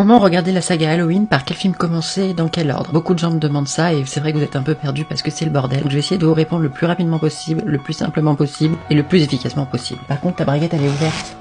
Comment regarder la saga Halloween, par quel film commencer et dans quel ordre? Beaucoup de gens me demandent ça et c'est vrai que vous êtes un peu perdus parce que c'est le bordel. Donc je vais essayer de vous répondre le plus rapidement possible, le plus simplement possible et le plus efficacement possible. Par contre, ta braguette elle est ouverte.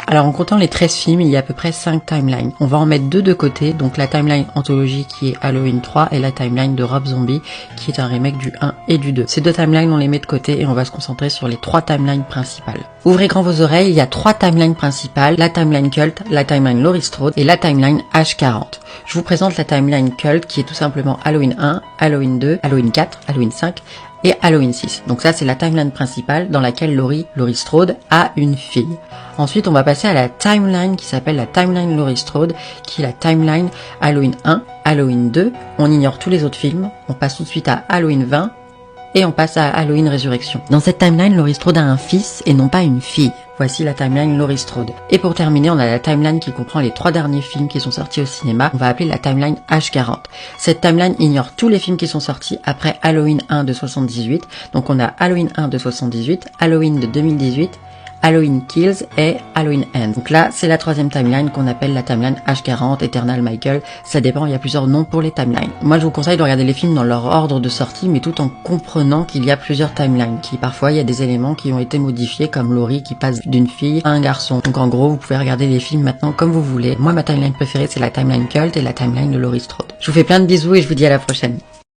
Alors en comptant les 13 films, il y a à peu près 5 timelines. On va en mettre deux de côté, donc la timeline anthologie qui est Halloween 3 et la timeline de Rob Zombie qui est un remake du 1 et du 2. Ces deux timelines on les met de côté et on va se concentrer sur les 3 timelines principales. Ouvrez grand vos oreilles, il y a 3 timelines principales, la timeline Cult, la timeline Laurie Strode et la timeline H40. Je vous présente la timeline Cult qui est tout simplement Halloween 1, Halloween 2, Halloween 4, Halloween 5 et Halloween 6. Donc ça c'est la timeline principale dans laquelle Laurie Strode a une fille. Ensuite on va passer à la timeline qui s'appelle la timeline Laurie Strode, qui est la timeline Halloween 1, Halloween 2, on ignore tous les autres films, on passe tout de suite à Halloween 20 et on passe à Halloween Résurrection. Dans cette timeline, Laurie Strode a un fils et non pas une fille. Voici la timeline Laurie Strode. Et pour terminer, on a la timeline qui comprend les 3 derniers films qui sont sortis au cinéma. On va appeler la timeline H40. Cette timeline ignore tous les films qui sont sortis après Halloween 1 de 78. Donc on a Halloween 1 de 78, Halloween de 2018, Halloween Kills et Halloween Ends. Donc là, c'est la 3e timeline qu'on appelle la timeline H40, Eternal Michael. Ça dépend, il y a plusieurs noms pour les timelines. Moi, je vous conseille de regarder les films dans leur ordre de sortie, mais tout en comprenant qu'il y a plusieurs timelines, qui parfois, il y a des éléments qui ont été modifiés, comme Laurie qui passe d'une fille à un garçon. Donc en gros, vous pouvez regarder les films maintenant comme vous voulez. Moi, ma timeline préférée, c'est la timeline Cult et la timeline de Laurie Strode. Je vous fais plein de bisous et je vous dis à la prochaine.